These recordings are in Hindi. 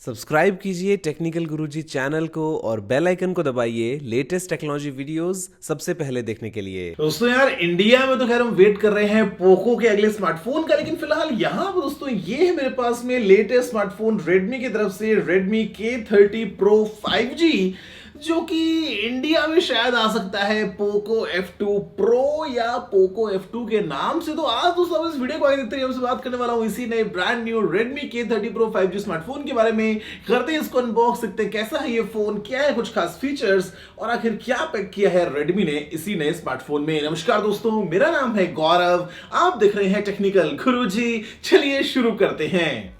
सब्सक्राइब कीजिए टेक्निकल गुरुजी चैनल को और बेल आइकन को दबाइए लेटेस्ट टेक्नोलॉजी वीडियोस सबसे पहले देखने के लिए। दोस्तों यार इंडिया में तो खैर हम वेट कर रहे हैं पोको के अगले स्मार्टफोन का, लेकिन फिलहाल यहां पर दोस्तों ये है मेरे पास में लेटेस्ट स्मार्टफोन रेडमी की तरफ से Redmi K30 Pro 5G, जो कि इंडिया में शायद आ सकता है पोको F2 Pro या पोको F2 के नाम से। तो आज दोस्तों इस वीडियो को आगे देखते हैं, हमसे बात करने वाला हूं इसी नए brand new Redmi K30 Pro 5G smartphone के बारे में। करते हैं इसको अनबॉक्स, देखते हैं कैसा है ये फोन, क्या है कुछ खास फीचर्स और आखिर क्या पैक किया है Redmi ने इसी नए स्मार्टफोन में। नमस्कार दोस्तों, मेरा नाम है गौरव, आप देख रहे हैं टेक्निकल गुरुजी। चलिए शुरू करते हैं।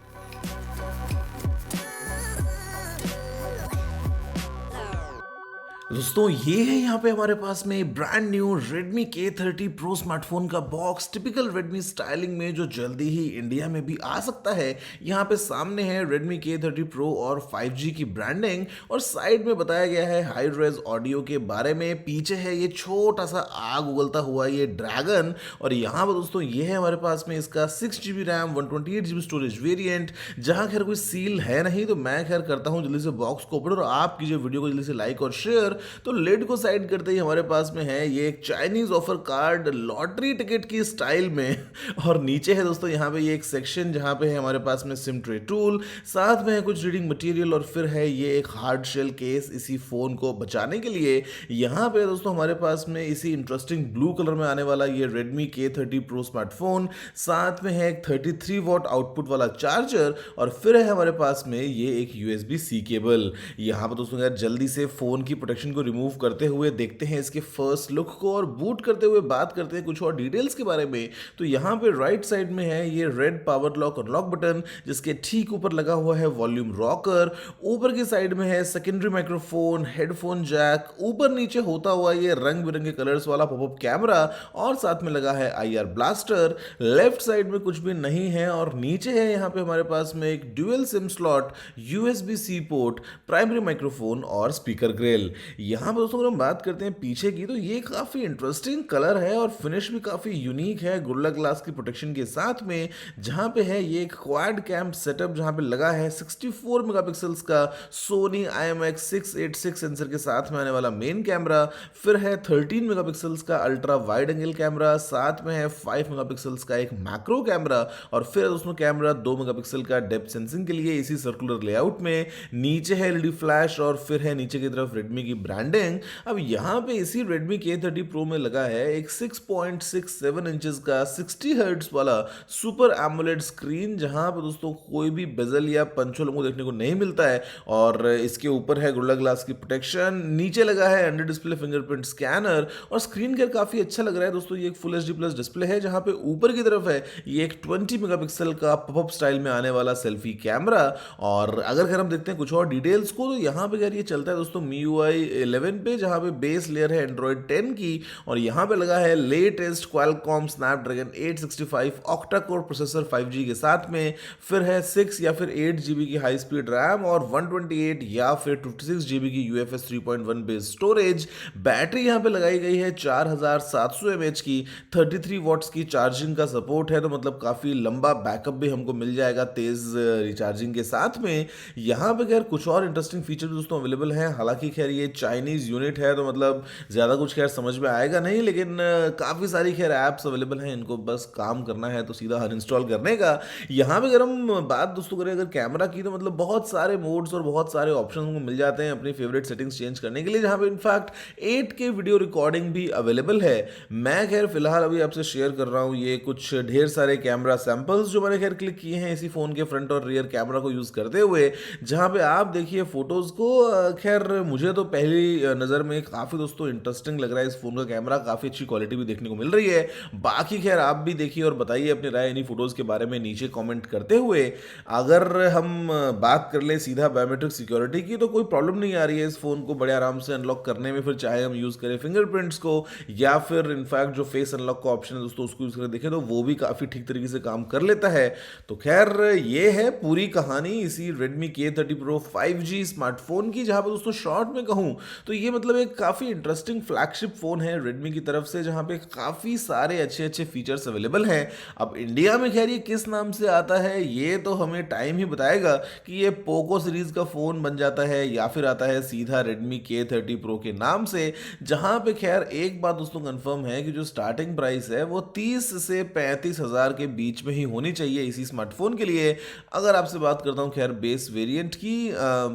दोस्तों ये है यहाँ पे हमारे पास में brand new Redmi K30 Pro smartphone का बॉक्स, टिपिकल Redmi स्टाइलिंग में, जो जल्दी ही इंडिया में भी आ सकता है। यहाँ पे सामने है Redmi K30 Pro और 5G की ब्रांडिंग, और साइड में बताया गया है हाई रेज ऑडियो के बारे में। पीछे है ये छोटा सा आग उगलता हुआ ये ड्रैगन, और यहाँ पर दोस्तों ये है हमारे पास में इसका 6GB RAM 128GB storage variant, जहाँ खैर कोई सील है नहीं। तो मैं खैर करता हूँ जल्दी से बॉक्स को ओपन, और आप कीजिए वीडियो को जल्दी से लाइक और शेयर। तो लिड को साइड करते ही हमारे पास में है ये एक Chinese offer card lottery ticket की स्टाइल में, और नीचे है दोस्तों यहाँ पे ये एक सेक्शन जहाँ पे है हमारे पास में सिम ट्रे टूल, साथ में है कुछ रीडिंग मटेरियल, और फिर है ये एक हार्ड शेल केस इसी फोन को बचाने के लिए। यहाँ पे दोस्तों हमारे पास में इसी इंटरेस्टिंग ब्लू कलर में आने वाला ये Redmi K30 Pro स्मार्टफोन, साथ में है एक 33 वॉट आउटपुट वाला चार्जर, और फिर है हमारे पास में ये एक USB-C केबल। यहाँ पर दोस्तों यार जल्दी से फोन की प्रोटेक्शन को रिमूव करते हुए देखते हैं इसके फर्स्ट लुक को, और बूट करते हुए बात करते हैं कुछ और डिटेल्स के बारे में। तो यहाँ पे राइट साइड में है ये red power lock unlock button, जिसके ठीक ऊपर लगा हुआ है वॉल्यूम रॉकर। ऊपर की साइड में है सेकेंडरी माइक्रोफोन, हेडफोन जैक, ऊपर नीचे होता हुआ ये रंग बिरंगे कलर्स वाला पॉपअप कैमरा, और साथ में लगा है IR ब्लास्टर। लेफ्ट साइड में कुछ भी नहीं है, और नीचे है यहाँ पे हमारे पास में एक dual SIM slot, USB-C port, primary microphone और स्पीकर ग्रिल। यहाँ पर दोस्तों अगर हम बात करते हैं पीछे की, तो ये काफ़ी इंटरेस्टिंग कलर है और फिनिश भी काफ़ी यूनिक है गोरिल्ला ग्लास की प्रोटेक्शन के साथ में। जहाँ पे है ये एक क्वाड कैम सेटअप, जहाँ पे लगा है 64 मेगापिक्सल्स का सोनी IMX686 सेंसर के साथ में आने वाला मेन कैमरा, फिर है 13 मेगापिक्सल्स का अल्ट्रा वाइड एंगल कैमरा, साथ में है 5 मेगापिक्सल्स का एक मैक्रो कैमरा, और फिर दोस्तों कैमरा 2 मेगापिक्सल का डेप्थ सेंसिंग के लिए इसी सर्कुलर लेआउट में। नीचे है LED फ्लैश, और फिर है नीचे की तरफ Redmi की ब्रांडिंग। अब यहाँ पे इसी Redmi K30 Pro में लगा है एक 6.67 इंचेस का 60 हर्ट्ज वाला सुपर AMOLED स्क्रीन, जहाँ पे दोस्तों कोई भी बेजल या पंच होल को देखने को नहीं मिलता है, और इसके ऊपर है गोरिल्ला ग्लास की प्रोटेक्शन। नीचे लगा है अंडर डिस्प्ले फिंगरप्रिंट स्कैनर, और स्क्रीन केयर काफी अच्छा लग रहा है दोस्तों। ये एक फुल HD प्लस डिस्प्ले है, जहाँ पे ऊपर की तरफ है ये एक 20 मेगापिक्सल का पॉपअप स्टाइल में आने वाला सेल्फी कैमरा। और अगर हम देखते हैं कुछ और डिटेल्स को, तो यहाँ पे यार ये चलता है दोस्तों MIUI 11 पे, जहाँ पे बेस लेयर है Android 10 की, और यहाँ पे लगा है latest Qualcomm Snapdragon 865 octa core processor 5G के साथ में। फिर है 6 या फिर 8GB की हाई स्पीड रैम, और 128 या फिर 56GB की UFS 3.1 बेस स्टोरेज। बैटरी यहाँ पे लगाई गई है 4700 mAh की, 33 वॉट्स की चार्जिंग का सपोर्ट है, तो मतलब काफ़ी लंबा बैकअप भी हमको मिल जाएगा तेज़ रिचार्जिंग के साथ में। यहाँ पे खैर कुछ और इंटरेस्टिंग फीचर दोस्तों अवेलेबल हैं। हालांकि खैर ये चाइनीज़ यूनिट है, तो मतलब ज़्यादा कुछ खैर समझ में आएगा नहीं, लेकिन काफ़ी सारी खैर ऐप्स अवेलेबल हैं, इनको बस काम करना है तो सीधा अनइंस्टॉल करने का। यहाँ पे अगर हम बात दोस्तों करें अगर कैमरा की, तो मतलब बहुत सारे मोड्स और बहुत सारे ऑप्शन हमको मिल जाते हैं अपनी फेवरेट सेटिंग्स चेंज करने के लिए, जहाँ पे इनफैक्ट 8K वीडियो रिकॉर्डिंग भी अवेलेबल है। मैं खैर फिलहाल अभी आपसे शेयर कर रहा हूँ ये कुछ ढेर सारे कैमरा सैंपल्स जो मैंने खैर क्लिक किए हैं इसी फ़ोन के फ्रंट और रियर कैमरा को यूज़ करते हुए, जहाँ पे आप देखिए फोटोज़ को। खैर मुझे तो पहली नज़र में काफ़ी दोस्तों इंटरेस्टिंग लग रहा है इस फ़ोन का कैमरा, काफ़ी अच्छी क्वालिटी भी देखने को मिल रही है। बाकी खैर आप भी देखिए और बताइए अपनी राय इन्हीं फ़ोटोज़ के बारे में नीचे कमेंट करते हुए। अगर हम बात कर ले सीधा बायोमेट्रिक सिक्योरिटी की, तो कोई प्रॉब्लम नहीं आ रही है इस फ़ोन को बड़े आराम से अनलॉक करने में, फिर चाहे हम यूज़ करें फिंगरप्रिंट्स को या फिर इनफैक्ट जो फेस अनलॉक का ऑप्शन है दोस्तों उसको यूज़ करके देखें तो वो भी काफ़ी ठीक तरीके से काम कर लेता है। तो खैर ये है पूरी कहानी इसी Redmi K30 Pro 5G smartphone की, जहाँ पर दोस्तों शॉर्ट में कहूँ तो ये मतलब एक काफ़ी इंटरेस्टिंग फ्लैगशिप फ़ोन है रेडमी की तरफ से, जहाँ पे काफ़ी सारे अच्छे अच्छे फीचर्स अवेलेबल हैं। अब इंडिया में खैर ये किस नाम से आता है ये तो हमें टाइम ही बताएगा कि ये पोको सीरीज़ का फ़ोन बन जाता है या फिर आता है सीधा रेडमी K30 Pro के नाम से। जहाँ पे खैर एक बात दोस्तों कंफर्म है कि जो स्टार्टिंग प्राइस है वो 30 से 35 हज़ार के बीच में ही होनी चाहिए इसी स्मार्टफोन के लिए। अगर आपसे बात करता हूँ खैर बेस वेरिएंट की,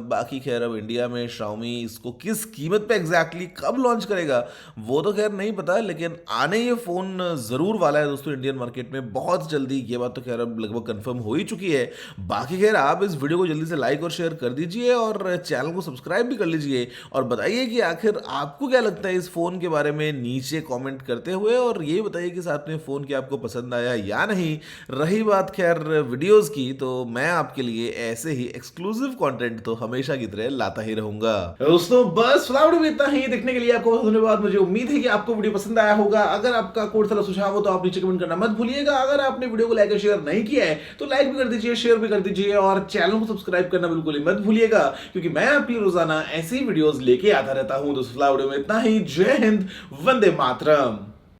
बाकी खैर अब इंडिया में Xiaomi इसको किस कीमत पे एग्जैक्टली कब लॉन्च करेगा वो तो खैर नहीं पता, लेकिन आने ये फ़ोन ज़रूर वाला है दोस्तों इंडियन मार्केट में बहुत जल्दी। ये बात तो खैर अब लगभग कंफर्म हो ही चुकी है। बाकी खैर आप इस वीडियो को जल्दी से लाइक और शेयर कर दीजिए और चैनल को सब्सक्राइब भी कर लीजिए और बताइए कि आखिर आपको क्या लगता है इस फ़ोन के बारे में नीचे कमेंट करते हुए, और ये बताइए कि साथ में फ़ोन क्या आपको पसंद आया या नहीं। रही बात खैर वीडियोस की, तो मैं आपके लिए ऐसे ही एक्सक्लूसिव कंटेंट तो हमेशा की तरह लाता ही रहूंगा। दोस्तों बस फिलहाल में इतना ही, देखने के लिए आपको बहुत धन्यवाद। मुझे उम्मीद है कि आपको वीडियो पसंद आया होगा। अगर आपका कोई सलाह सुझाव हो तो आप नीचे कमेंट करना मत भूलिएगा। अगर आपने वीडियो को लाइक और शेयर नहीं किया है तो लाइक भी कर दीजिए, शेयर भी कर दीजिए और चैनल को सब्सक्राइब करना बिल्कुल ही मत भूलिएगा, क्योंकि मैं आपकी रोजाना ऐसी वीडियोस लेके आता रहता हूं। तो फिलहाल वीडियो में इतना ही। जय हिंद, वंदे मातरम।